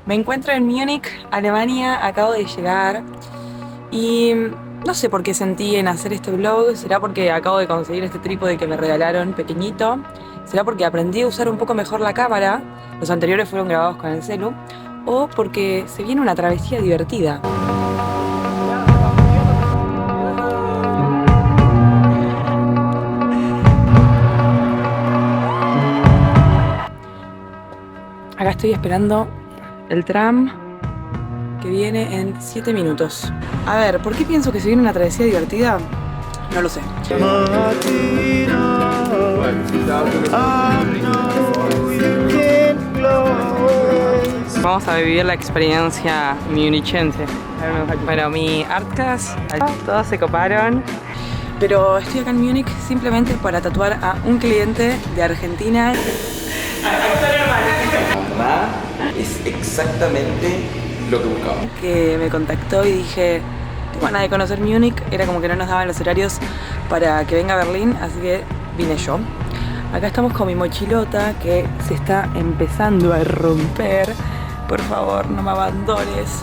Me encuentro en Múnich, Alemania, acabo de llegar y no sé por qué sentí en hacer este vlog. ¿Será porque acabo de conseguir este trípode que me regalaron pequeñito? ¿Será porque aprendí a usar un poco mejor la cámara? Los anteriores fueron grabados con el celu. ¿O porque se viene una travesía divertida? Acá estoy esperando el tram que viene en 7 minutos. A ver, ¿por qué pienso que se viene una travesía divertida? No lo sé. Vamos a vivir la experiencia munichense. Bueno, mi Artcast, todos se coparon. Pero estoy acá en Múnich simplemente para tatuar a un cliente de Argentina. Es exactamente lo que buscaba. Que me contactó y dije, tengo ganas de conocer Múnich. Era como que no nos daban los horarios para que venga a Berlín, así que vine yo. Acá estamos con mi mochilota que se está empezando a romper. Por favor, no me abandones.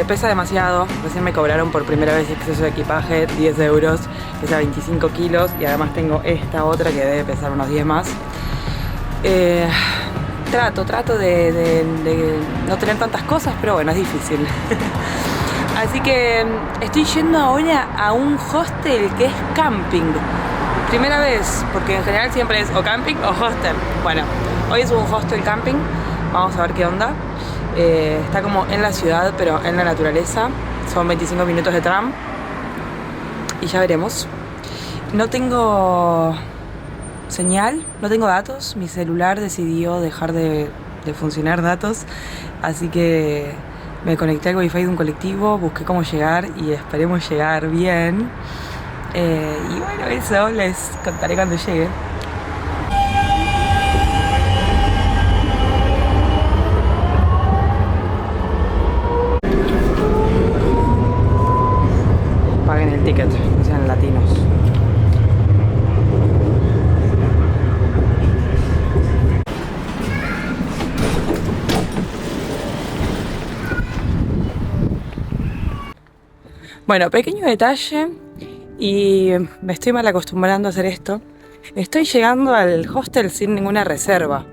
Pesa demasiado. Recién me cobraron por primera vez exceso de equipaje, 10 euros. Pesa 25 kilos y además tengo esta otra que debe pesar unos 10 más. Trato de no tener tantas cosas, pero bueno, es difícil. Así que estoy yendo ahora a un hostel que es camping. Primera vez, porque en general siempre es o camping o hostel. Bueno, hoy es un hostel camping. Vamos a ver qué onda. Está como en la ciudad, pero en la naturaleza. Son 25 minutos de tram. Y ya veremos. No tengo señal, no tengo datos. Mi celular decidió dejar de funcionar datos. Así que me conecté al wifi de un colectivo, busqué cómo llegar y esperemos llegar bien. Y bueno, eso les contaré cuando llegue. Paguen el ticket, no sean latinos. Bueno, pequeño detalle y me estoy mal acostumbrando a hacer esto. Estoy llegando al hostel sin ninguna reserva.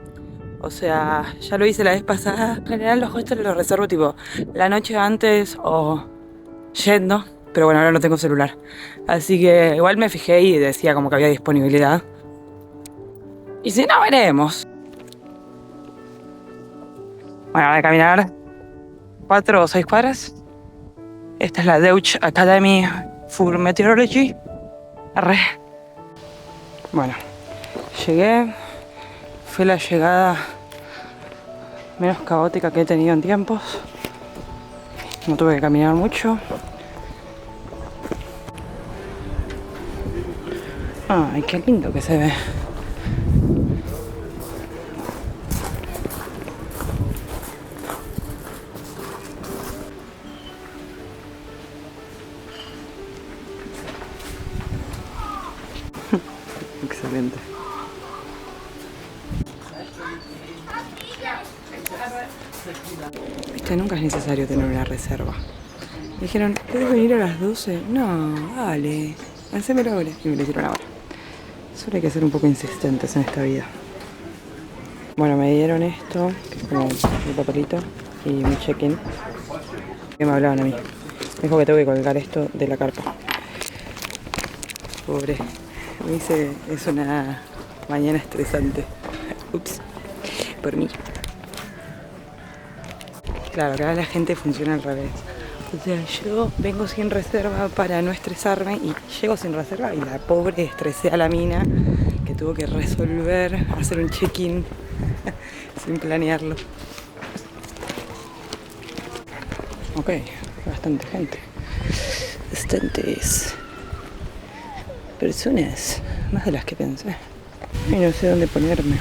O sea, ya lo hice la vez pasada. En general los hostels los reservo tipo la noche antes o yendo. Pero bueno, ahora no tengo celular. Así que igual me fijé y decía como que había disponibilidad. Y si no, veremos. Bueno, voy a caminar 4 o 6 cuadras. Esta es la Deutsche Academy for Meteorology. Arre. Bueno, llegué. Fue la llegada menos caótica que he tenido en tiempos. No tuve que caminar mucho. Ay, qué lindo que se ve. Excelente. Viste, nunca es necesario tener una reserva. Me dijeron, ¿puedes venir a las 12? No, dale, hacémelo ahora. Y me lo hicieron ahora. Solo hay que ser un poco insistentes en esta vida. Bueno, me dieron esto, que es como el papelito, y mi check-in. Que me hablaban a mí. Me dijo que tengo que colgar esto de la carpa. Pobre. Me dice, es una mañana estresante. Ups, por mí. Claro, acá la gente funciona al revés. O sea, yo vengo sin reserva para no estresarme y llego sin reserva y la pobre estresé a la mina que tuvo que resolver, hacer un check-in sin planearlo. Ok, bastante gente. Bastantes personas, más de las que pensé. Y no sé dónde ponerme.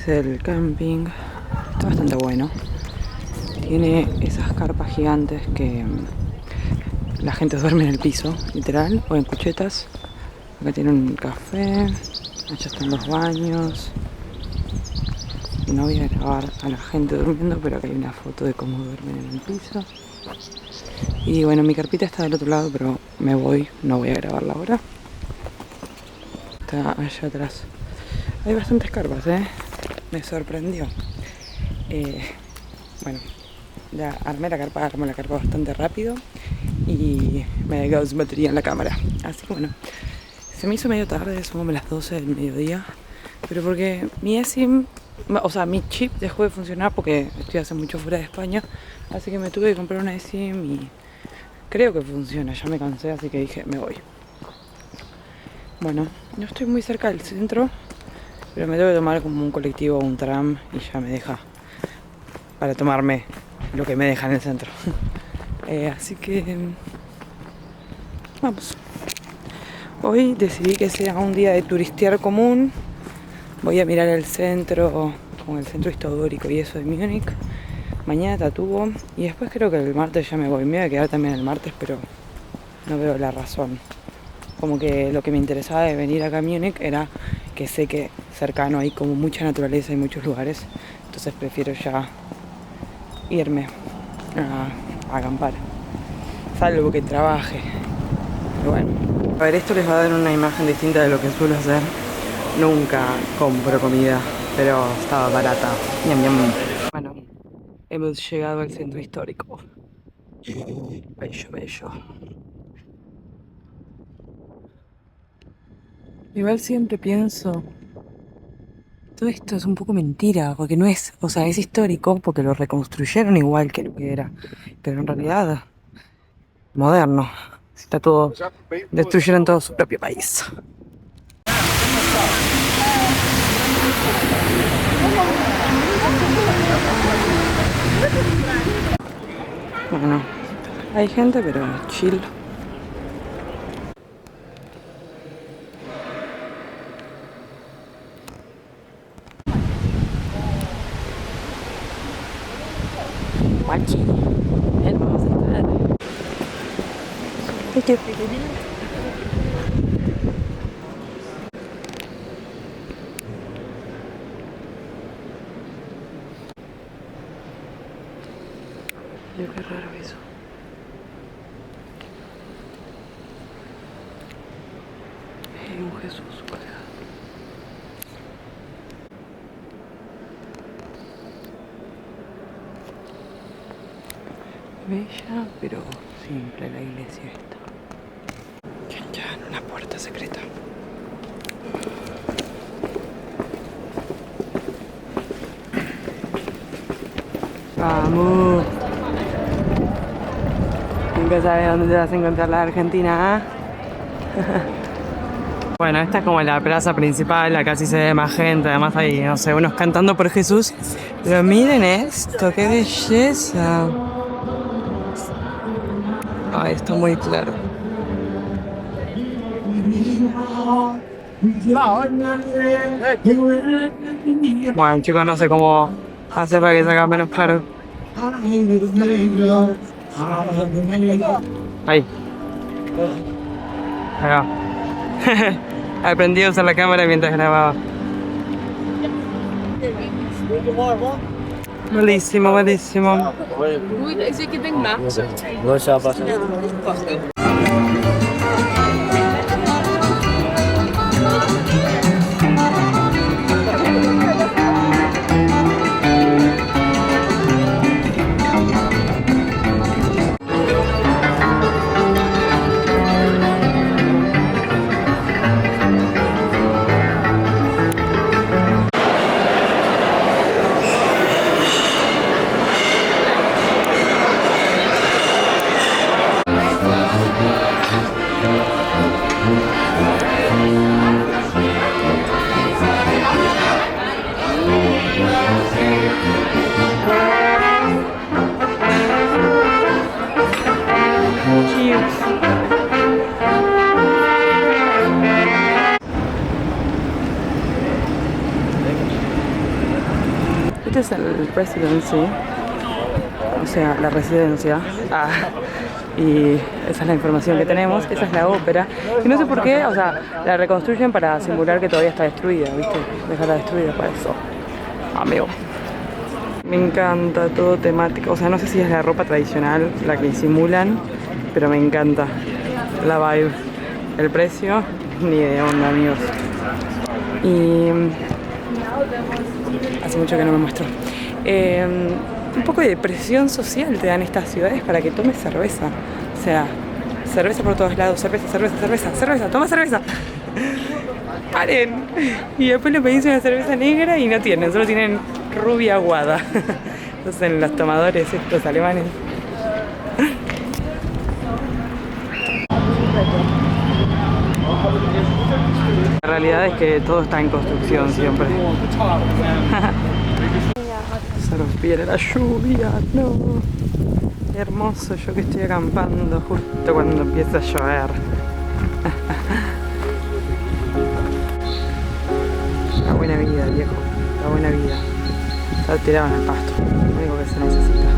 es el camping. Está bastante bueno. Tiene esas carpas gigantes que la gente duerme en el piso, literal, o en cuchetas. Acá tiene un café. Allá están los baños. No voy a grabar a la gente durmiendo, pero acá hay una foto de cómo duermen en el piso. Y bueno, mi carpita está del otro lado, pero me voy, no voy a grabarla ahora. Está allá atrás. Hay bastantes carpas, me sorprendió. Bueno, ya armé la carpa bastante rápido y me ha quedado sin batería en la cámara. Así que bueno, se me hizo medio tarde, son como las 12 del mediodía, pero porque mi eSIM, o sea, mi chip dejó de funcionar porque estoy hace mucho fuera de España, así que me tuve que comprar una eSIM y creo que funciona, ya me cansé, así que dije, me voy. Bueno, no estoy muy cerca del centro, pero me tengo que tomar como un colectivo o un tram y ya me deja para tomarme lo que me deja en el centro. Así que vamos. Hoy decidí que sea un día de turistear común. Voy a mirar el centro, como el centro histórico y eso de Múnich. Mañana Tatuo y después creo que el martes ya me voy. Me voy a quedar también el martes, pero no veo la razón. Como que lo que me interesaba de venir acá a Múnich era que sé que cercano hay como mucha naturaleza y muchos lugares. Entonces prefiero ya irme a acampar. Salvo que trabaje. Pero bueno. A ver, esto les va a dar una imagen distinta de lo que suelo hacer. Nunca compro comida, pero estaba barata. Ñam, ñam. Bueno, hemos llegado al centro histórico. Bello, bello. Igual siempre pienso, todo esto es un poco mentira, porque no es, o sea, es histórico porque lo reconstruyeron igual que lo que era, pero en realidad, moderno. Está todo, destruyeron todo su propio país. Bueno, hay gente, pero chill. Guachi. Bien, vamos a entrar. Qué raro eso. Hay un Jesús colgado. Bella, pero simple la iglesia esta. Chan, chan, una puerta secreta. Vamos. Nunca sabes dónde te vas a encontrar la Argentina, ¿eh? Bueno, esta es como la plaza principal, acá sí se ve más gente, además hay, no sé, unos cantando por Jesús. Pero miren esto, qué belleza. Ay, está muy claro. Bueno, chicos, no sé cómo hacer para que salga menos claro. Ahí. Ahí va. Aprendí a usar la cámara mientras grababa. Buenísimo, buenísimo. No se va a pasar. es el Presidency, o sea, la residencia. Y esa es la información que tenemos, esa es la ópera. Y no sé por qué, o sea, la reconstruyen para simular que todavía está destruida, ¿viste? Dejarla destruida para eso. Amigo. Me encanta todo temático, o sea, no sé si es la ropa tradicional la que simulan, pero me encanta la vibe. El precio, ni de onda, amigos. Y hace mucho que no me muestro. Un poco de presión social te dan estas ciudades para que tomes cerveza. O sea, cerveza por todos lados, cerveza, toma cerveza. Paren. Y después le pedís una cerveza negra y no tienen, solo tienen rubia aguada. Entonces en los tomadores estos alemanes. La realidad es que todo está en construcción siempre. Se nos viene la lluvia, no. Qué hermoso, yo que estoy acampando justo cuando empieza a llover. La buena vida, viejo, la buena vida. Está tirado en el pasto, lo único que se necesita.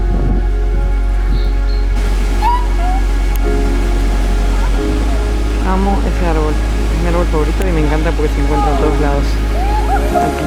Amo ese árbol, es mi árbol favorito y me encanta porque se encuentra en todos lados. Aquí.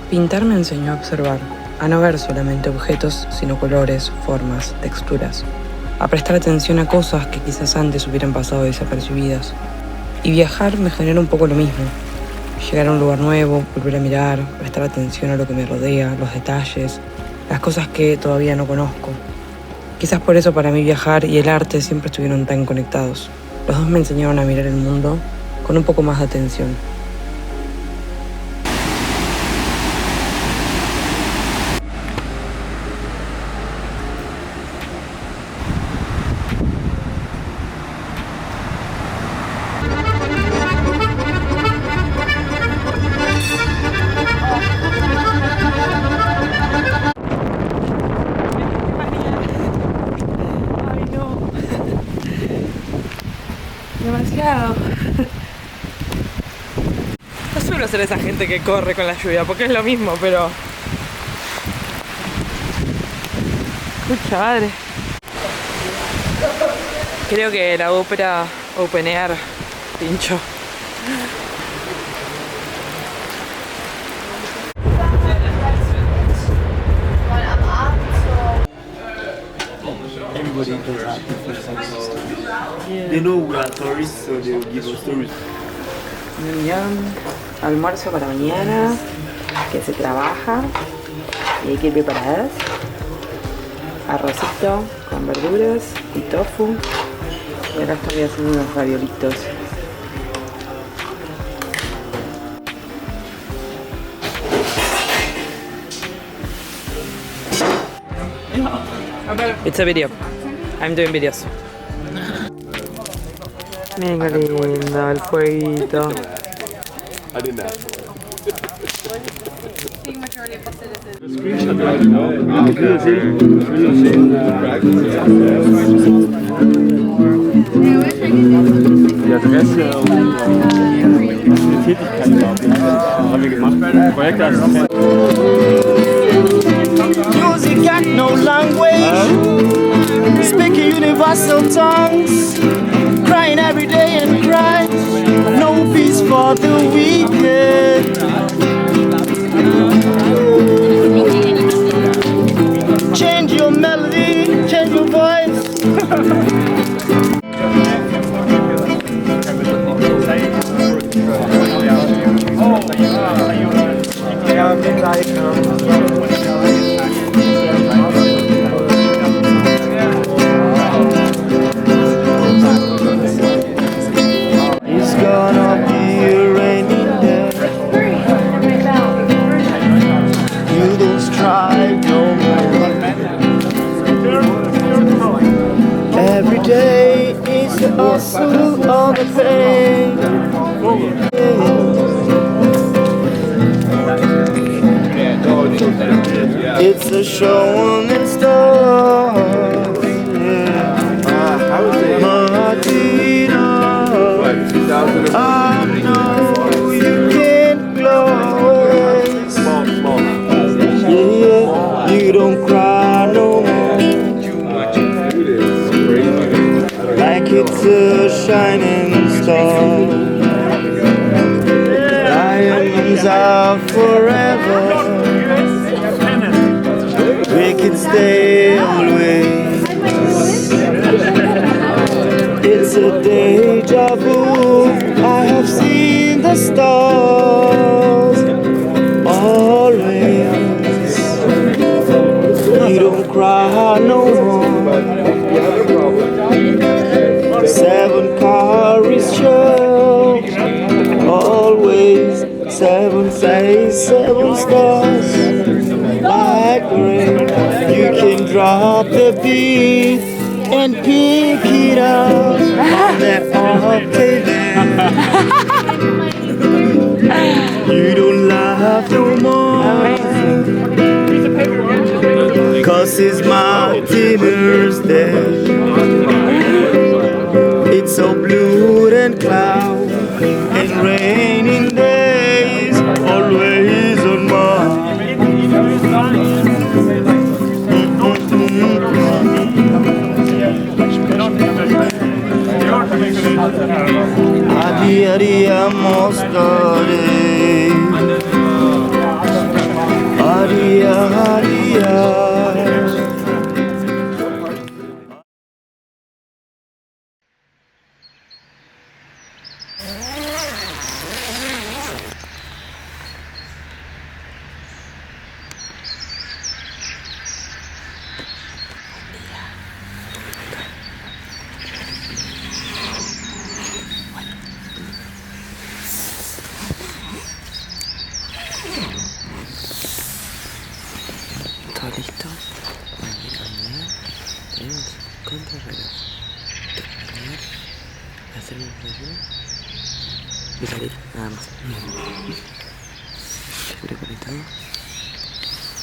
Pintar me enseñó a observar, a no ver solamente objetos, sino colores, formas, texturas, a prestar atención a cosas que quizás antes hubieran pasado desapercibidas. Y viajar me genera un poco lo mismo. Llegar a un lugar nuevo, volver a mirar, prestar atención a lo que me rodea, los detalles, las cosas que todavía no conozco. Quizás por eso para mí viajar y el arte siempre estuvieron tan conectados. Los dos me enseñaron a mirar el mundo con un poco más de atención. Demasiado. No suelo ser esa gente que corre con la lluvia, porque es lo mismo, pero... Pucha madre. Creo que la ópera Open Air pincho. Everybody does have different senses. They know we are tourists, so they will give us stories. Almuerzo para mañana, que se trabaja y hay que ir preparadas. Arrocito con verduras y tofu. Y acá estoy haciendo unos raviolitos. It's a video. I'm doing videos. Miren qué lindo el fueguito. Die Adresse und die Tätigkeit, glaube ich, haben wir gemacht. Projektassistent. Music got no language, speaking universal tongues, crying every day and cry, no peace for the wicked. Change your melody, change your voice. It's gonna be a rainy day. You don't strive no more. Every day is a hustle on the pain. It's a show on its stars. Martina, I know you can't close. Yeah, you don't cry no more. Like it's a shining star. Diamonds are forever. We can stay always. It's a deja vu. I have seen the stars always. You don't cry no more. 7 cars show always. 7 says 7 stars. Like rain, you can drop the beat and pick it up on that octave. You don't laugh no more, cause it's my dinner's day. It's so blue and cloud and raining days, always on my. Adia dia mostare. Adia adia. Todo listo. Tenemos contrarreloj. Hacer un reloj y salir, nada más. Preconectado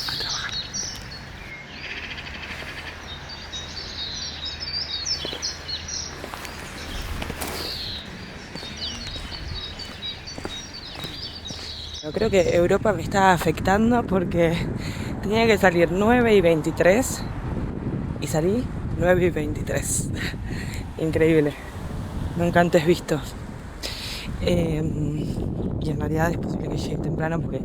a trabajar. Yo creo que Europa me está afectando porque tenía que salir 9:23 y salí 9:23. Increíble, nunca antes visto. Y en realidad es posible que llegue temprano porque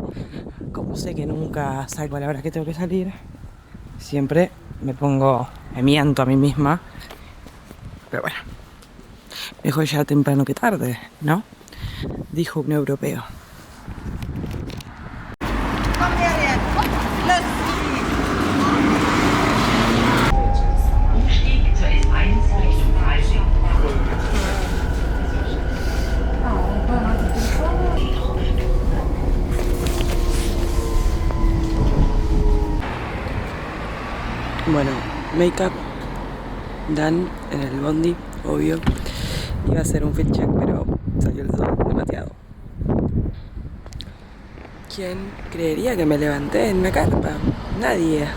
como sé que nunca salgo a la hora que tengo que salir, siempre me miento a mí misma. Pero bueno, mejor llegar temprano que tarde, ¿no? Dijo un europeo. Bueno, make-up done en el bondi, obvio. Iba a hacer un fit check, pero salió el sol demasiado. ¿Quién creería que me levanté en una carpa? Nadie.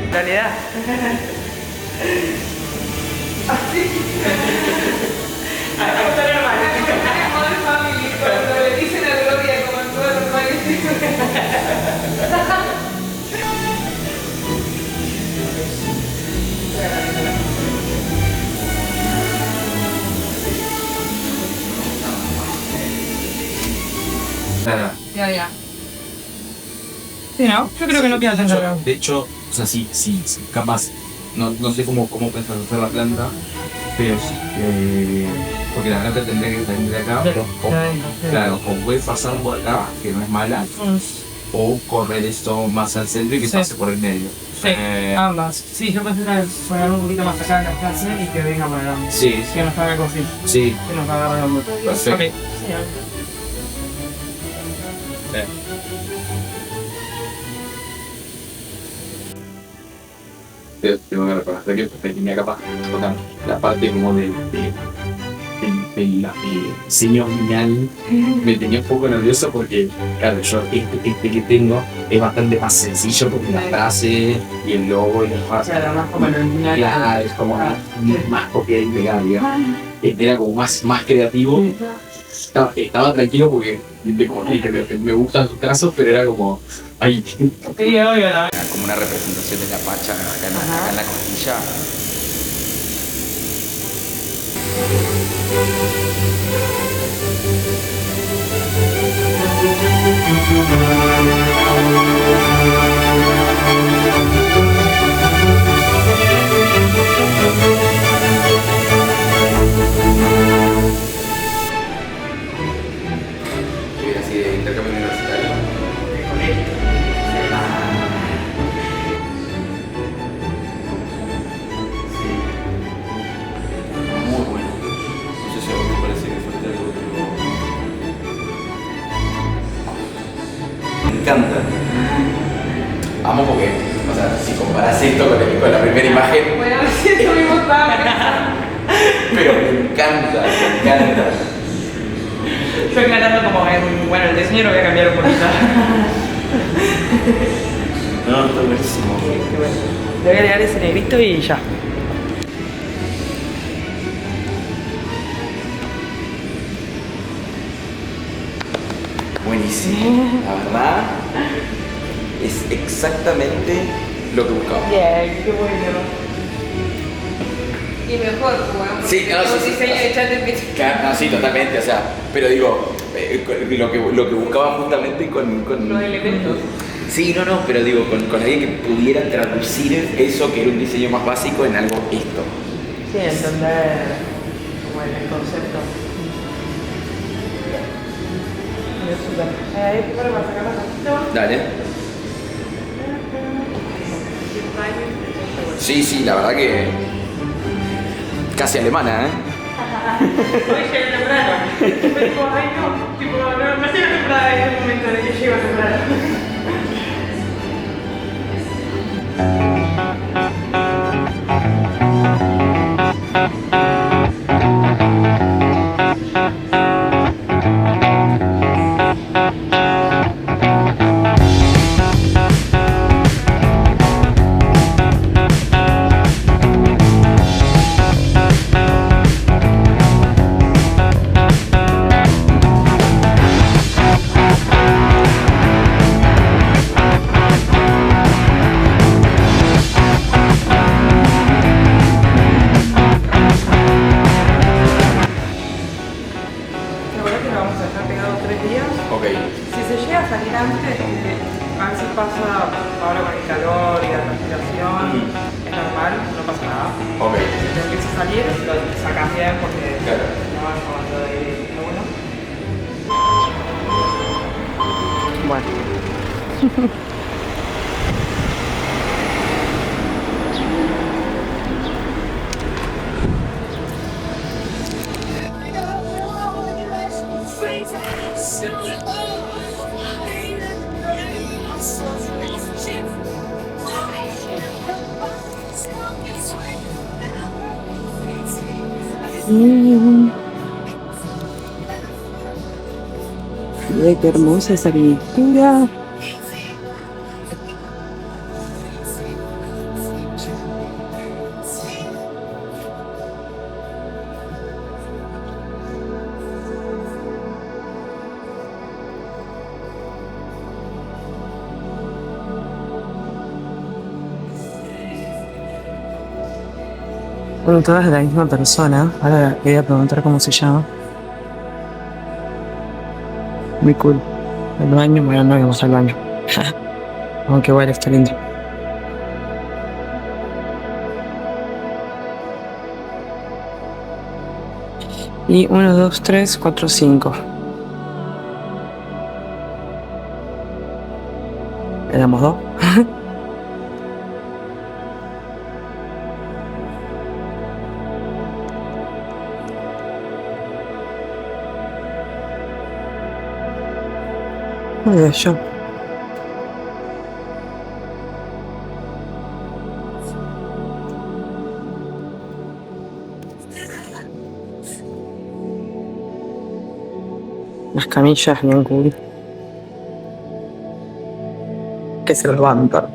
Realidad. Cuando le dicen a Gloria como en todo Nada. Ya. Sí, ¿no? Yo creo que no queda tan largo. De hecho, o sea, sí, capaz. No sé cómo pensar hacer la planta, pero sí. Porque la planta tendría que salir de acá. Claro, o puede pasar por acá, que no es mala, o correr esto más al centro y que pase por el medio. Sí, ambas. Sí, yo pensé poner un poquito más acá en la clase y que venga por adelante. Sí. Que nos haga cosir. Sí. Que nos haga redondo. Perfecto. Okay. Tengo que reconocer que tenía capaz tocar la parte como del diseño final. Me tenía un poco nervioso porque, claro, yo este que tengo es bastante más sencillo porque la frase y el logo y la frase. Claro, más como el original. Claro, es como más copiar y pegar, digamos. Era como más creativo. Estaba tranquilo porque, como dije, me gustan sus trazos, pero era como. Ay, Sí, obvio, ¿no? como una representación de la pacha acá en la costilla. ¿Qué así de intercambio universitario? Muy bueno. No sé si a vos te parece que falta algo, pero... Me encanta. Amo porque, o sea, si comparás esto con la primera imagen... Bueno, sí, eso mismo estaba pensando. Pero me encanta. Yo aclarando como en, bueno, el diseño lo voy a cambiar un poquito. No, está buenísimo. Qué bueno. Le voy a agregar ese negrito y ya. Buenísimo. La verdad, es exactamente lo que buscaba. Bien, qué bueno. Y mejor, jugamos. Sí, no, sí, diseño de chat de Claro, no, sí, totalmente, o sea, pero digo, lo que buscaba justamente con... los elementos. Sí, no, pero digo, con alguien que pudiera traducir eso que era un diseño más básico en algo esto. Sí, entender como el concepto. Ahí para sacar la cosita. Dale. Sí, la verdad que... Casi alemana, ¿eh? Hoy llegué temprano. Fue tipo, ay no, tipo, no llegué temprano en el momento de que llego temprano. A ver si pasa ahora con el calor y la transpiración, normal, no pasa nada. Ok. Si te empieza a salir, lo sacas bien porque Claro. no vas acabando de uno. Bueno. Qué hermosa esa pintura. Bueno, todas de la misma persona. Ahora voy a preguntar cómo se llama. Muy cool. El baño, bueno, no vamos al baño. Aunque igual está lindo. Y 1, 2, 3, 4, 5. Éramos 2. Muy bello. Las camillas bien cool. Que se levantan.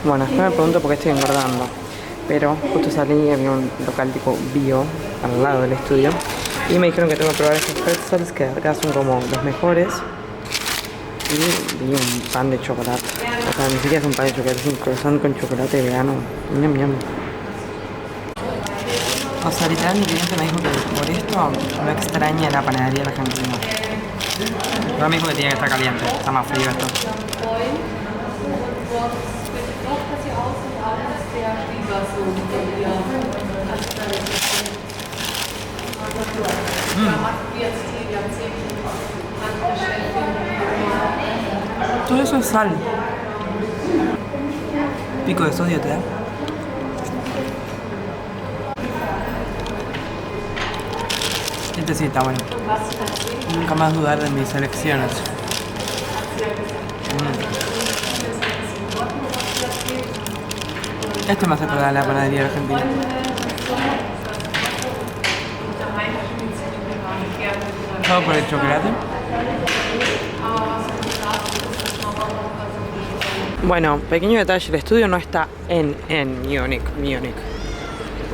Bueno, después me pregunto por qué estoy engordando. Pero justo salí y había un local tipo bio al lado del estudio. Y me dijeron que tengo que probar estos pretzels que acá son como los mejores. Y vi un pan de chocolate. O sea, ni siquiera es un pan de chocolate, es un croissant con chocolate vegano. Ñam, ñam. O sea, literal mi cliente me dijo que por esto no extraña la panadería en Argentina. Pero me dijo que tiene que estar caliente, está más frío esto. Todo eso es sal. Pico de sodio te da. Este sí está bueno. Nunca más dudar de mis elecciones. Este me hace acordar la panadería argentina. Todo por el chocolate. Bueno, pequeño detalle, el estudio no está en Múnich.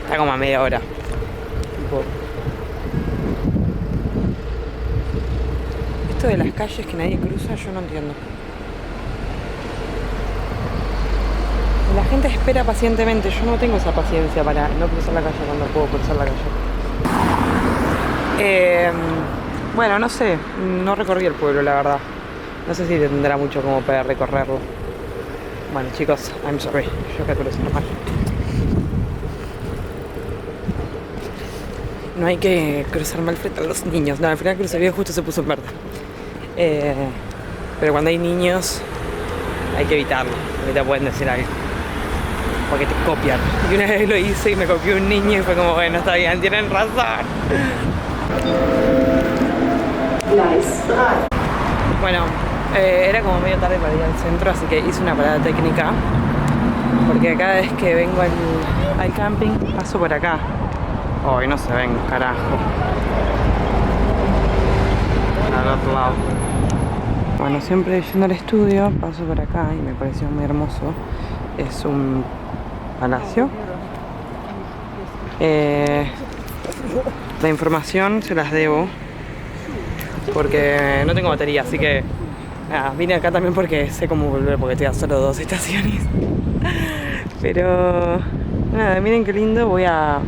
Está como a media hora. Tipo. Esto de las calles que nadie cruza, yo no entiendo. La gente espera pacientemente, yo no tengo esa paciencia para no cruzar la calle cuando puedo cruzar la calle. Bueno, no sé, no recorrí el pueblo, la verdad. No sé si tendrá mucho como para recorrerlo. Bueno, chicos, I'm sorry, yo que cruzo normal. No hay que cruzar mal frente a los niños. No, al final cruzaría justo se puso en verde. Pero cuando hay niños hay que evitarlo, porque te pueden decir algo. Porque te copian. Y una vez lo hice y me copió un niño y fue como, bueno, está bien, tienen razón. Bueno, era como medio tarde para ir al centro, así que hice una parada técnica. Porque cada vez que vengo al camping paso por acá. Hoy no se ven, carajo. Al otro lado. Bueno, siempre yendo al estudio paso por acá y me pareció muy hermoso. Es un palacio. La información se las debo porque no tengo batería, así que nada, vine acá también porque sé cómo volver, porque te da solo 2 estaciones. Pero nada, miren qué lindo. Voy a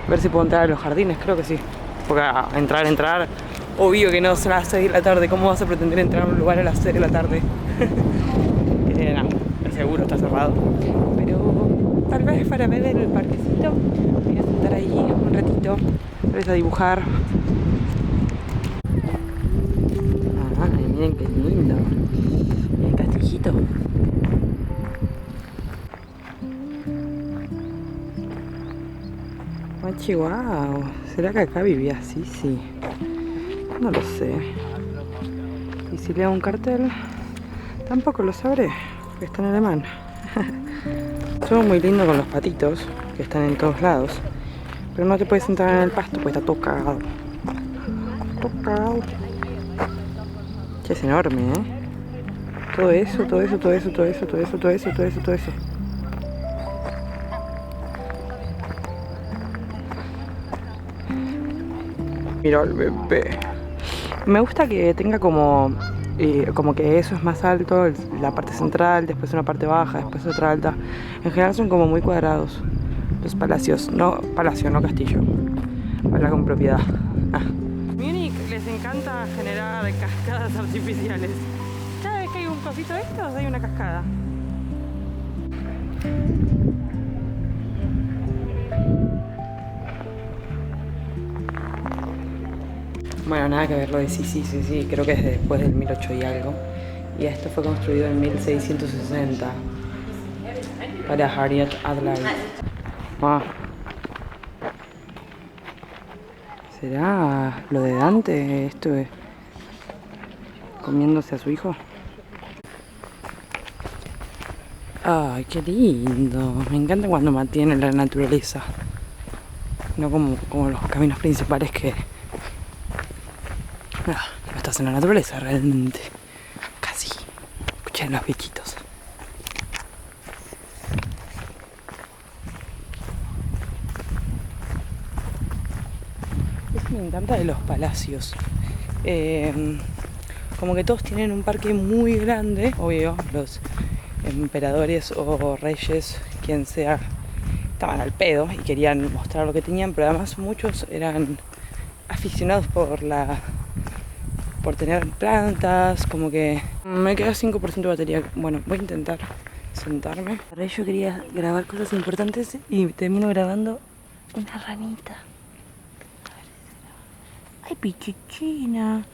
ver si puedo entrar a los jardines, creo que sí. Porque a entrar, obvio que no son las 6 de la tarde. ¿Cómo vas a pretender entrar a un lugar a las 6 de la tarde? No, seguro. está cerrado. Pero tal vez para ver el parquecito voy a sentar ahí un ratito, tal vez a dibujar. Ay, miren qué lindo. El castillito. Oh, chihuahua. ¿Será que acá vivía así? Sí. No lo sé. Y si leo un cartel, tampoco lo sabré, porque está en alemán. Todo muy lindo con los patitos, que están en todos lados. Pero no te puedes sentar en el pasto, porque está todo cagado. Todo cagado. Che, es enorme, ¿eh? Todo eso. Mira el bebé. Me gusta que tenga como que eso es más alto, la parte central, después una parte baja, después otra alta. En general son como muy cuadrados los palacios. No palacio, no castillo. Habla con propiedad. Múnich les encanta generar cascadas artificiales. Cada vez que hay un cosito de estos hay una cascada. Bueno, nada que ver lo de sí, creo que es después del 1008 y algo. Y esto fue construido en 1660 para Harriet Adler. ¿Será lo de Dante? Esto es comiéndose a su hijo. Ay, qué lindo. Me encanta cuando mantienen la naturaleza. No como los caminos principales que... no estás en la naturaleza realmente. Casi. Escuchen los bichitos. Eso me encanta de los palacios. Como que todos tienen un parque muy grande. Obvio, los emperadores o reyes, quien sea, estaban al pedo y querían mostrar lo que tenían. Pero además muchos eran aficionados por tener plantas, como que me queda 5% de batería. Bueno, voy a intentar sentarme. Yo quería grabar cosas importantes y termino grabando una ranita. Ay, pichichina.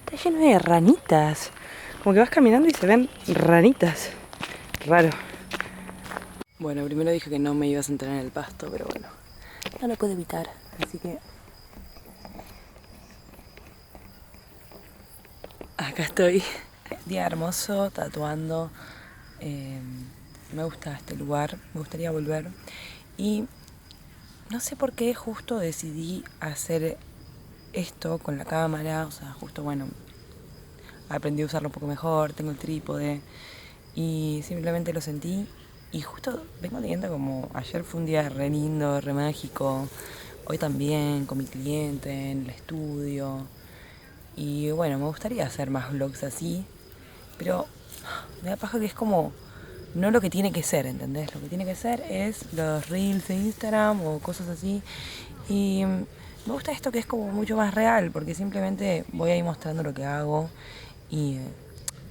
Está lleno de ranitas. Como que vas caminando y se ven ranitas. Raro. Bueno, primero dije que no me iba a sentar en el pasto, pero bueno, no lo puedo evitar, así que... acá estoy, día hermoso, tatuando. Me gusta este lugar, me gustaría volver. Y no sé por qué justo decidí hacer esto con la cámara. O sea, justo, bueno, aprendí a usarlo un poco mejor, tengo el trípode. Y simplemente lo sentí. Y justo vengo teniendo como... ayer fue un día re lindo, re mágico. Hoy también, con mi cliente, en el estudio. Y bueno, me gustaría hacer más vlogs así, pero me da paja que es como no lo que tiene que ser, ¿entendés? Lo que tiene que ser es los reels de Instagram o cosas así. Y me gusta esto que es como mucho más real, porque simplemente voy ahí mostrando lo que hago y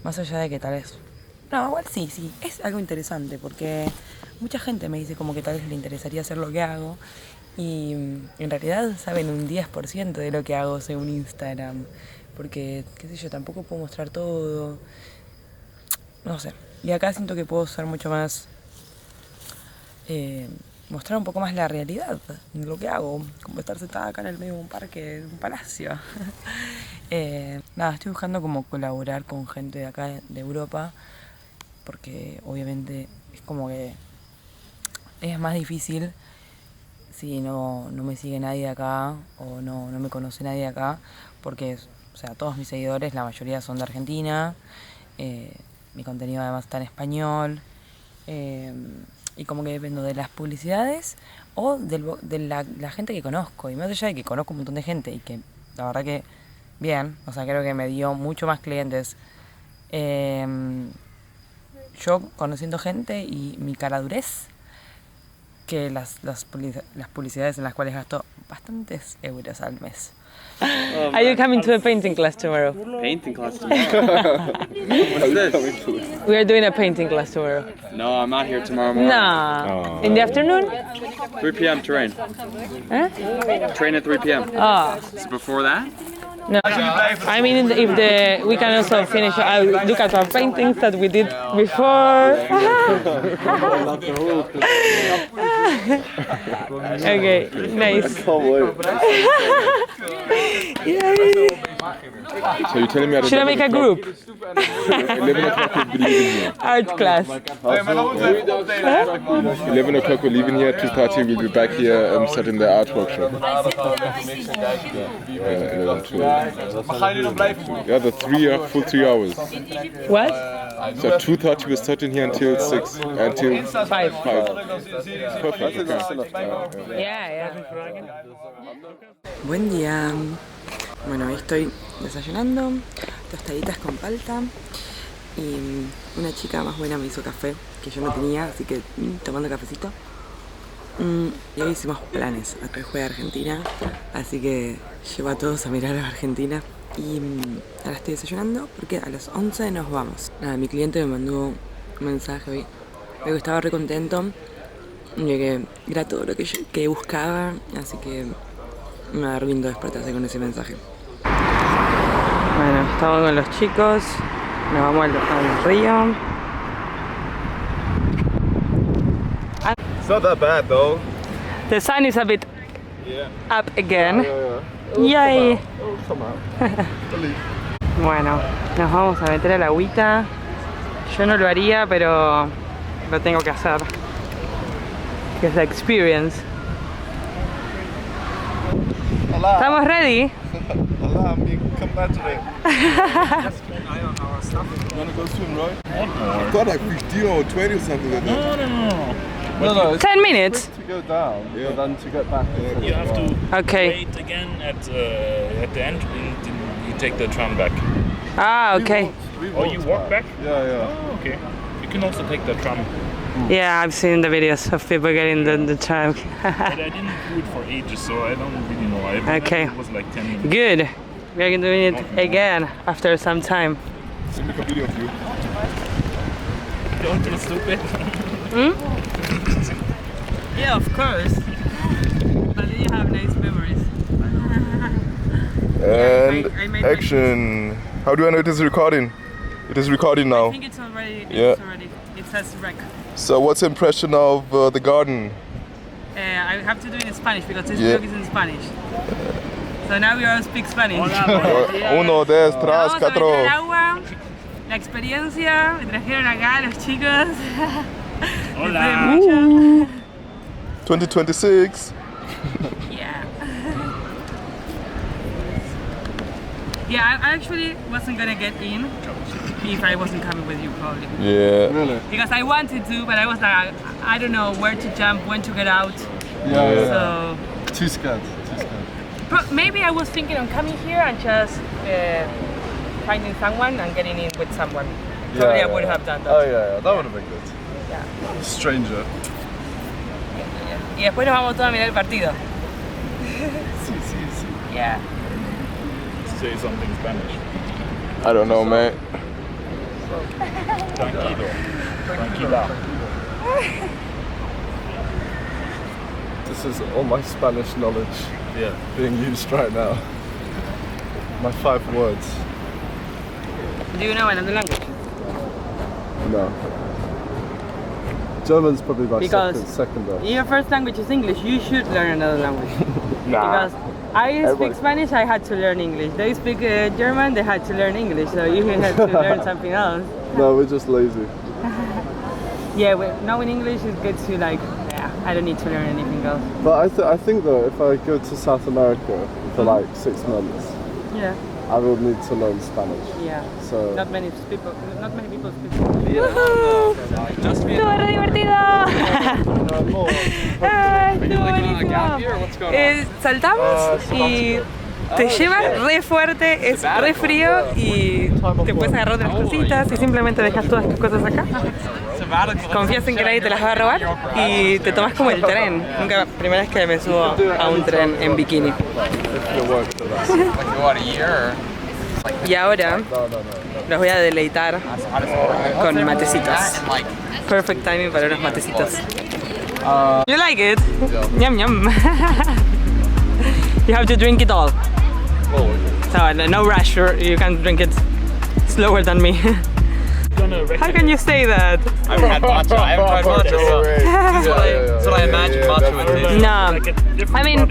más allá de que tal vez... no, igual sí, es algo interesante, porque mucha gente me dice como que tal vez le interesaría hacer lo que hago. Y en realidad saben un 10% de lo que hago según Instagram. Porque, qué sé yo, tampoco puedo mostrar todo. No sé. Y acá siento que puedo ser mucho más... mostrar un poco más la realidad de lo que hago. Como estar sentada acá en el medio de un parque, de un palacio. Nada, estoy buscando como colaborar con gente de acá, de Europa. Porque obviamente es como que es más difícil si no me sigue nadie acá o no me conoce nadie acá, porque, o sea, todos mis seguidores, la mayoría son de Argentina, mi contenido además está en español, y como que dependo de las publicidades o de la gente que conozco, y más allá de que conozco un montón de gente y que la verdad que bien, o sea, creo que me dio mucho más clientes yo conociendo gente y mi caradurez que las publicidades en las cuales gasto bastantes euros al mes. Are you coming to a painting class tomorrow? Painting class tomorrow. What's this? We are doing a painting class tomorrow. No, I'm not here tomorrow morning. No. In the afternoon? 3 p.m. train. Huh? Train at 3 p.m. Oh. It's before that? No. I mean, if we can also finish, look at our paintings that we did before. Okay, nice. Yay. So you're telling me Should I make a group? 11 o'clock we'll be leaving here. Art class. 11 o'clock we're leaving here, 2:30 we'll be back here starting the art workshop. Yeah, the full 3 hours. What? So 2:30 we're starting here until 6, until 5. 5. Perfect. Okay. Yeah. Buen día. Bueno, hoy estoy desayunando, tostaditas con palta y una chica más buena me hizo café que yo no tenía, así que tomando cafecito. Y hoy hicimos planes, hoy juega Argentina, así que llevo a todos a mirar a Argentina y ahora estoy desayunando porque a las 11 nos vamos. Nada, mi cliente me mandó un mensaje hoy, que estaba re contento, que era todo lo que buscaba, así que me da re lindo despertarse con ese mensaje. Bueno, estamos con los chicos, nos vamos al río. It's not that bad though. The sun is a bit up again. Yay. Bueno, nos vamos a meter a la agüita. Yo no lo haría, pero lo tengo que hacer. Que es la experience. ¿Estamos ready? Allah, me come back to it. You wanna go swim, right? I thought like 15 or 20 or something like that. No, 10 minutes. to go down, but then to get back. You have to Okay. wait again at the end and you take the tram back. Ah, okay. Oh, you walk back? Yeah. Oh, okay. You can also take the tram. Yeah, I've seen the videos of people getting the tram. But I didn't do it for ages, so I don't really know. I remember Okay. It was like 10 minutes. Good. We are doing it again after some time. Let me make a video of you. Don't be stupid. Yeah, of course. But you have nice memories. And I made action. How do I know it is recording? It is recording I now. think it's already. Yeah. It says rec. So what's the impression of the garden? I have to do it in Spanish because this Yeah. vlog is in Spanish. So now we all speak Spanish. Uno, dos, tres, Vamos a meter cuatro. al agua. La experiencia. Me trajeron acá los chicos. Hola. 2026. Yeah. Yeah, I actually wasn't gonna get in if I wasn't coming with you probably. Yeah. Because I wanted to, but I was like, I don't know where to jump, when to get out. Yeah. So Too scared. maybe I was thinking of coming here and just finding someone and getting in with someone. Probably I would have done that. Oh yeah, that would have been good. Yeah. Stranger. Y después nos vamos todos a mirar el partido. Sí. Yeah. Say something in Spanish. I don't know, man. Tranquilo. Tranquila. This is all my Spanish knowledge Yeah. being used right now. My 5 words. Do you know another language? No. German's probably my Because- second best. Your first language is English. You should learn another language. Because I speak Spanish, I had to learn English. They speak German, they had to learn English. So you had to learn something else. No, we're just lazy. Yeah, well, knowing English is good to like, yeah, I don't need to learn anything else. But I think though, if I go to South America for like 6 months, Yeah, I will need to learn Spanish. yeah. So Not many people speak Spanish. ¡Estuvo re divertido! ¡Ay, estuvo buenísimo! Saltamos y te lleva re fuerte, es re frío y te puedes agarrar otras cositas y simplemente dejas todas tus cosas acá confías en que nadie te las va a robar y te tomas como el tren. Nunca, primera vez que me subo a un tren en bikini. Y ahora los voy a deleitar con matecitos. Perfect timing para unos matecitos. You like it? Yum yum. You have to drink it all. So no rush, you can drink it slower than me. How can you say that? I haven't had matcha. I haven't tried matcha. That's what I imagine matcha would taste. No, I mean,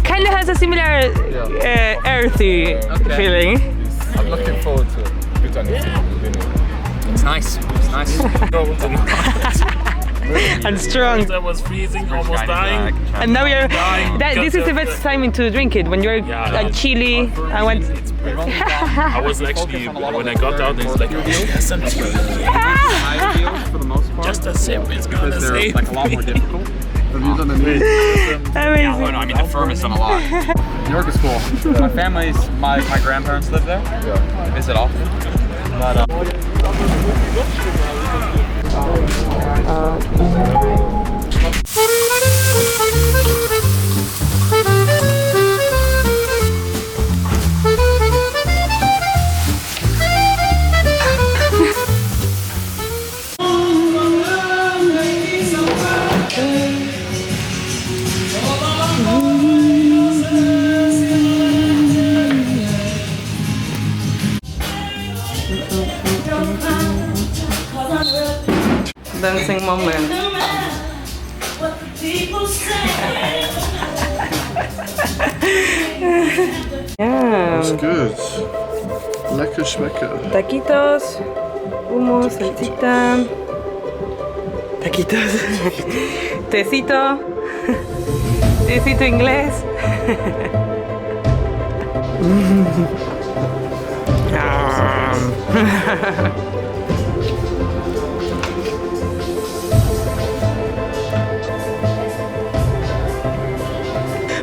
kind of has a similar earthy feeling. I'm looking forward to it. It's nice. It's nice. And strong. I was freezing, almost dying. And now you're. This is the best time to drink it when you're like chilly. I went. I was actually, when I got out, it's like, yes, I'm chilly. For the most part, Just a sip, it's gonna because they're save like a lot more difficult. Have you done Amazing. I mean, the firm has done a lot. New York is cool. My grandparents live there. I visit often. But, Dancing moment. Yeah. It's good. Lecker schmecker. Taquitos, hummus, salsita. Taquitos. Tecito. Tecito inglés.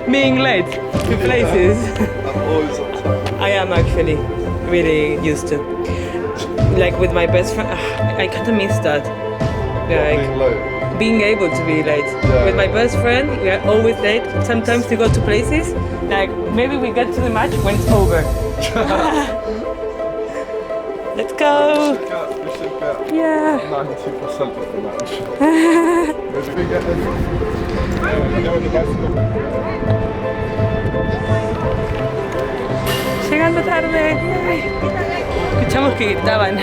Being late to places. I'm always on time. I am actually really used to. Like with my best friend, I kind of miss that. Being Like late. being able to be late. Yeah. With my best friend, we are always late. Sometimes to go to places, like maybe we get to the match when it's over. Let's go! We should get Yeah. 90% of the match. Maybe we get them. You know the bicycle. Llegando tarde. Ay. Escuchamos que gritaban.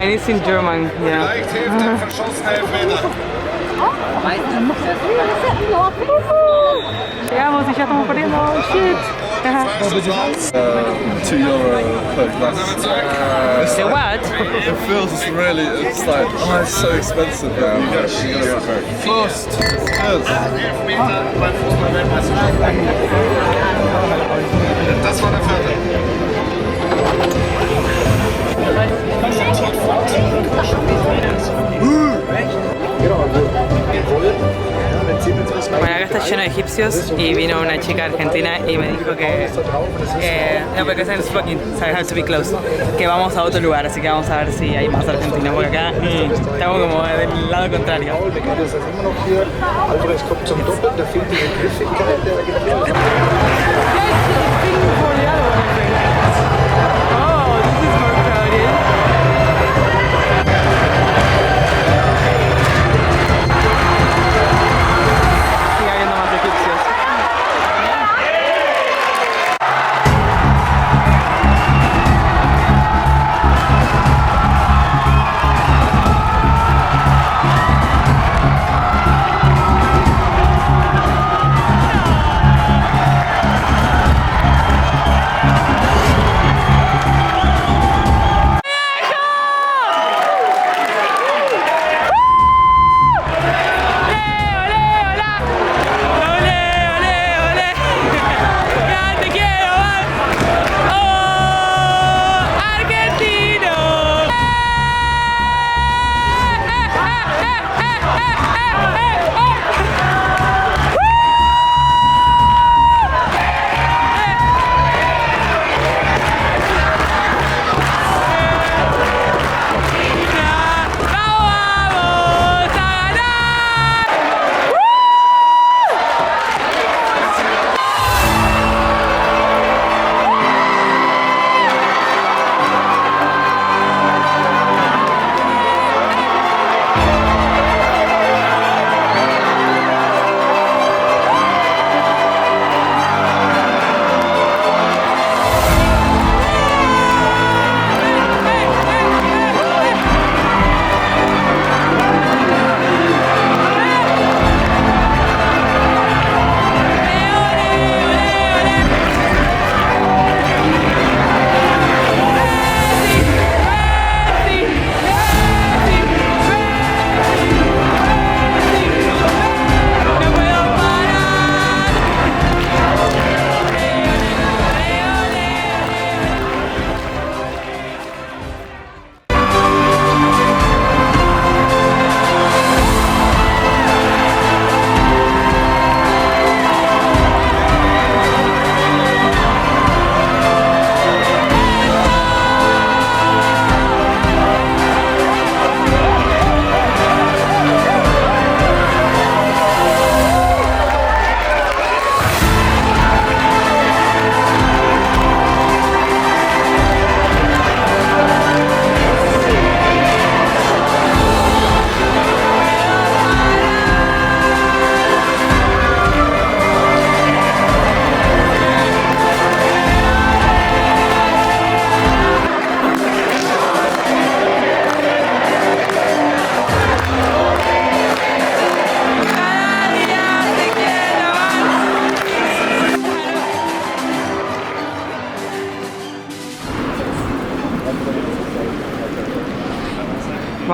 And it's in German, yeah. Llegamos y ya estamos perdiendo. Shit. €2 per glass. The what? It feels really, it's like, oh, it's so expensive now. First, yes. Das war der vierte. Bueno, acá está lleno de egipcios y vino una chica argentina y me dijo que no, porque es en fucking, so I have to be close, que vamos a otro lugar, así que vamos a ver si hay más argentinos, porque acá estamos como del lado contrario. Alvarez kommt zum Doppel, der fehlt die Griffigkeit, der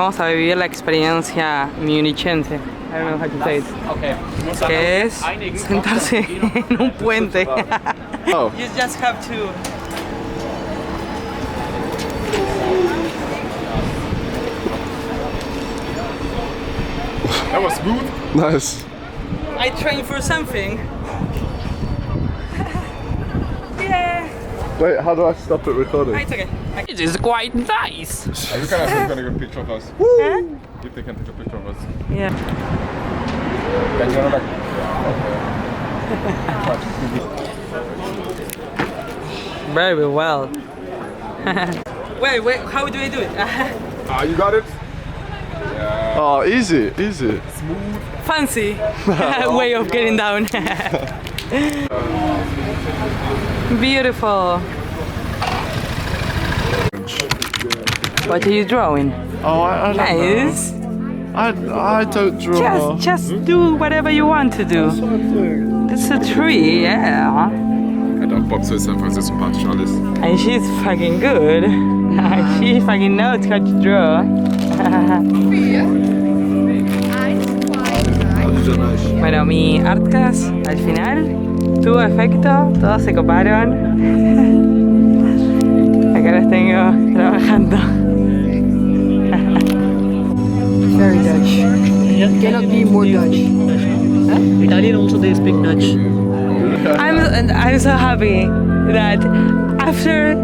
vamos a vivir la experiencia munichense. I don't know how to say it. Que es sentarse en un puente. Oh. You just have to. That was smooth. Nice. I trained for something. Yeah. Wait, how do I stop it recording? It's okay. It is quite nice. You can have a good picture of us. Woo! If they can take a picture of us. Yeah. Very well. wait, how do I do it? You got it? Yeah. Oh, easy. Fancy way of getting down. Beautiful. What are you drawing? Oh, I don't Nice. know. I don't draw. Just do whatever you want to do. It's a tree, yeah. Ja, doch, Boxer ist einfach sehr sympathisch alles. And she's fucking good. She fucking knows how to draw. Bueno, mi Artcast al final tuvo efecto, todos se coparon. Acá los tengo trabajando. Very Dutch. Cannot be more Dutch. Italian also they speak Dutch. I'm so happy that after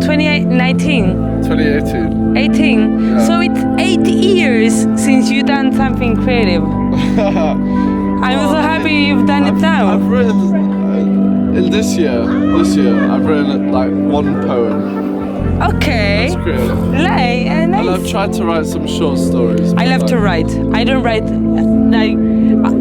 2018, 2018. so it's 8 years since you've done something creative. I'm so happy you've done it now. I've written in this year, I've written like one poem. Okay. It's creative. Nice. And I've tried to write some short stories. I love to write. I don't write like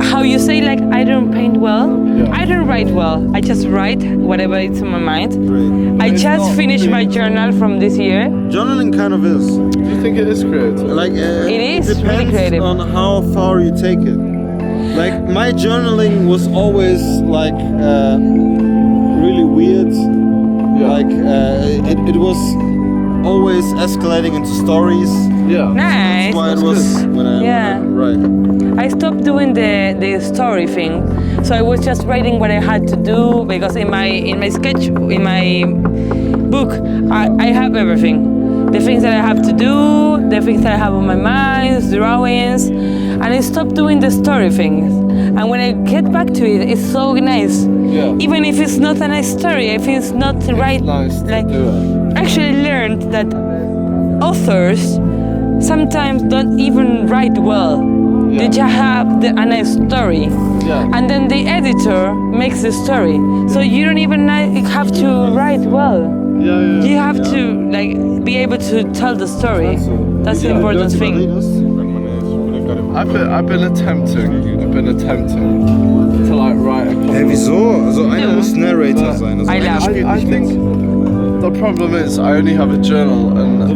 how you say like I don't paint well. Yeah. I don't write well. I just write whatever is in my mind. I just finished my journal from this year. Journaling kind of is. Do you think it is creative? Like It is depends really creative. on how far you take it. Like my journaling was always like really weird. Yeah. Like it was always escalating into stories. Yeah. Nice. Why it was when I Yeah. right. I stopped doing the story thing, so I was just writing what I had to do because in my sketch in my book I have everything, the things that I have to do, the things that I have on my mind, drawings, and I stopped doing the story things. And when I get back to it, it's so nice. Yeah. Even if it's not a nice story, if it's not right, Nice to like do it. I actually learned that authors sometimes don't even write well. Yeah. They just have a nice story. Yeah. And then the editor makes the story. So you don't even have to write well. Yeah. You have to like be able to tell the story. That's the important thing. I've been attempting to like write a couple. Wieso? Also einer muss Narrator sein. Also I love it. I think the problem is I only have a journal and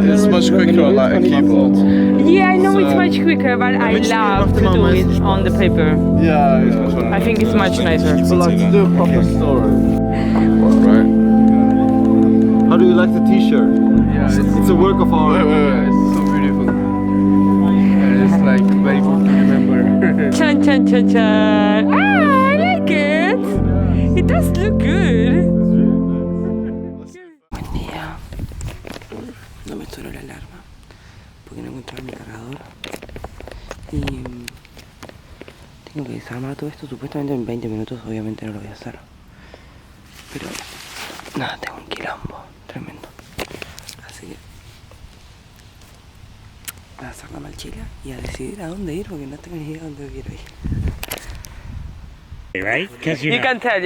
it's much quicker on like a keyboard. Yeah, I know it's So- much quicker, but I love to do it on the paper. Yeah, it's much better. I think it's much nicer. But like to do a proper story. Right. How do you like the t-shirt? It's a work of art. Wait. It's so beautiful. And it's like very good to remember. Chan chan chan chan. Ah, I like it. It does look good. Buen día. No me sonó la alarma porque no encontraba mi cargador. Y tengo que desarmar todo esto supuestamente en 20 minutos. Obviamente no lo voy a hacer. Pero nada, tengo un quilombo tremendo. Así que a hacer la mochila y a decidir a dónde ir porque no tengo ni idea a dónde quiero ir. Right? Because You can tell,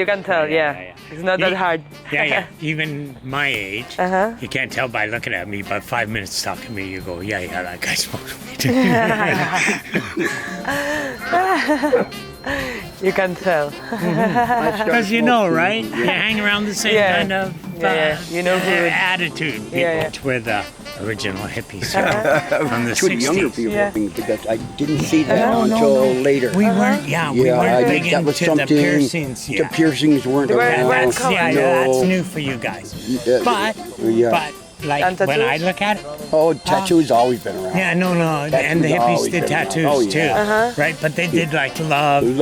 yeah. It's not that hard. yeah. Even my age, Uh-huh. you can't tell by looking at me, but 5 minutes talking to me, you go, yeah, that guy smokes weed. You can tell. Because you know, right? You hang around the same Yeah. kind of Yeah. You know who it- attitude people. Yeah. We're the original hippies from the To the younger 60s. people, Yeah. because I didn't see that until later. We weren't, we I weren't big think that was into the something. piercings. The piercings weren't They were around. red That's, color. yeah, No. that's new for you guys. Yeah, But yeah. but like And when I tattoos? look at it. Oh, tattoos always been around. Yeah, no, and the Tattoos hippies always did been around. tattoos Oh, yeah. too, right? But they did like love, Peace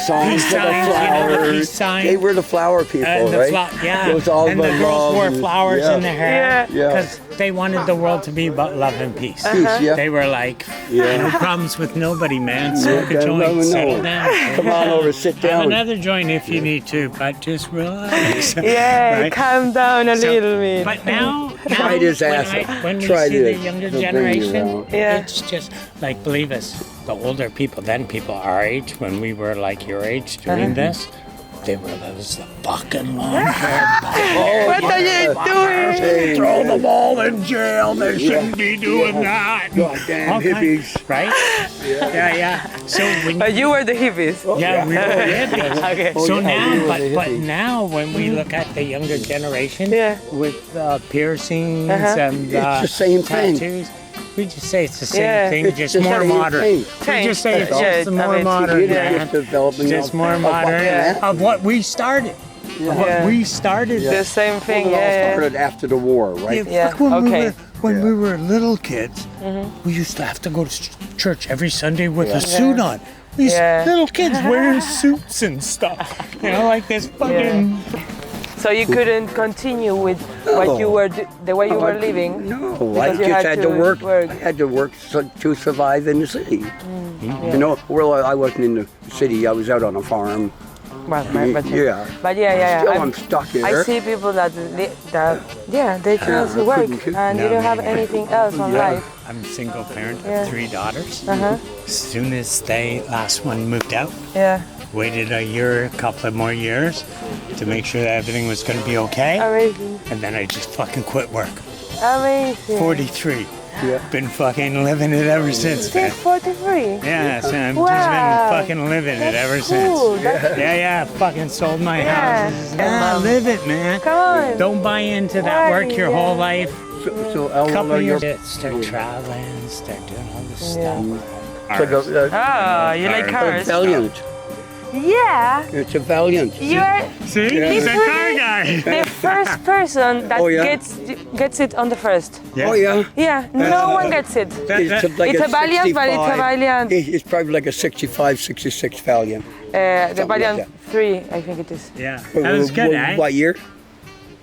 signs, peace the signs, you know, the flowers. peace signs. They were the flower people, And the right? yeah, It was all and the about girls love wore and- flowers yeah. in their hair Yeah. because they wanted the world to be about love and peace. Peace, yeah. They were like, Yeah. no problems with nobody, man. Smoke a Yeah, joint, no. settle down. Come on over, sit Have down. another joint if you need to, but just relax. Yeah, Right? calm down a So- little bit. But now Tried his when ass. when we Tried see the it. younger They'll bring you generation, around. Yeah. it's just like, believe us, the older people, then people our age, when we were like your age doing this, they were those fucking long haired What are you doing? Hey, throw man. them all in jail. They shouldn't be doing that. Goddamn All kinds- hippies. right? Yeah. So when But you were the hippies. yeah, we were hippies. Okay. So Oh, yeah, now, we were but the but hippies. now when we look at the younger generation Yeah. with piercings and It's the same thing. tattoos, we just say it's the same Yeah. thing, It's just the more same modern. thing. We just say it's Yeah, just I more mean, modern, It's man. just developing Just of- more of modern what- of what we started. Of what Yeah. we started. The same thing, It all yeah. started after the war, right? Yeah, Fuck, when okay. we were little kids, we used to have to go to church every Sunday with a suit on. These Yeah. little kids wearing suits and stuff. You know, like this fucking. So you couldn't continue with what you were, the way you were living? No, I Because you just had to work. work. I had to work to survive in the city. You know, well, I wasn't in the city. I was out on a farm. But Yeah. yeah. Still, I'm stuck here. I see people that they just I work couldn't- and you No, don't have me neither. anything else on Yeah. life. I'm a single parent Yeah. of 3 daughters. Uh-huh. As soon as they last one moved out, Yeah. waited a year, a couple of more years to make sure that everything was going to be okay, Amazing. and then I just fucking quit work. Amazing. 43. Yeah. Been fucking living it ever since, man. Since 43. Yeah, so I've Wow. just been fucking living it ever Cool. since. That's- Yeah, fucking sold my Yeah. houses. Yeah, live it, man. Come on. Don't buy into that Why? work your whole life. So how old Couple are your? years, start traveling, start doing all this Yeah. stuff. So the, Oh, you like Cars. cars? Valiant. Yeah. It's a Valiant. You're See, Yeah. he's a car guy. the first person that Oh, yeah? gets it on the first. Oh yeah. Yeah, no one gets it. It's like It's a Valiant, but it's a 65. Valiant. It's probably like a 65, 66 Valiant. The Something like Valiant that. 3, I think it is. Yeah, that was good, eh? What year?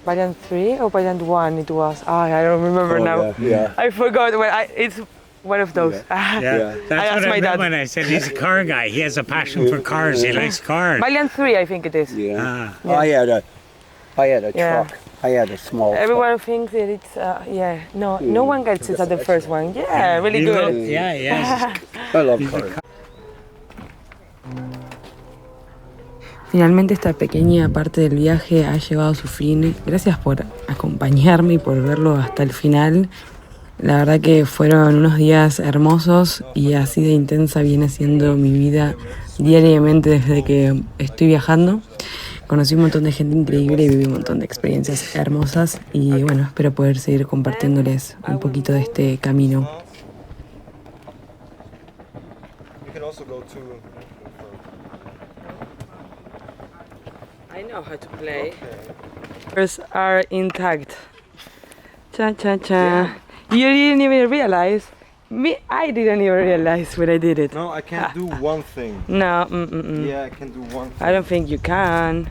Valiant 3 or Valiant 1 it was. I don't remember Oh, now. yeah. I forgot. Well, it's one of those. Yeah, Yeah. that's I asked what I my meant dad. when I said he's a car guy. He has a passion for cars. He likes cars. Valiant 3, I think it is. Yeah. Ah. I had a Yeah. truck. I had a small Everyone thinks that it's no one gets it at the first one. Yeah, really He good. loved- yeah. truck. I love cars. Finalmente esta pequeña parte del viaje ha llegado a su fin. Gracias por acompañarme y por verlo hasta el final. La verdad que fueron unos días hermosos y así de intensa viene siendo mi vida diariamente desde que estoy viajando. Conocí un montón de gente increíble y viví un montón de experiencias hermosas y bueno, espero poder seguir compartiéndoles un poquito de este camino. I know how to play. Birds are intact. Cha cha cha. You didn't even realize. I didn't even realize when I did it. No, I can't do one thing. No. Yeah, I can do one thing. I don't think you can.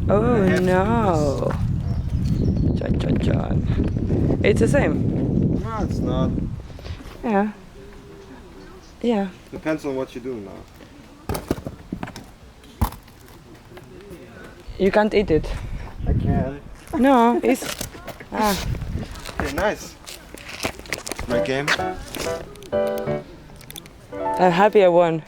Oh no. Chon chon chon. It's the same. No, it's not. Yeah. Yeah. Depends on what you do now. You can't eat it. I can. No, it's. Okay, nice. Great game. I'm happy I won.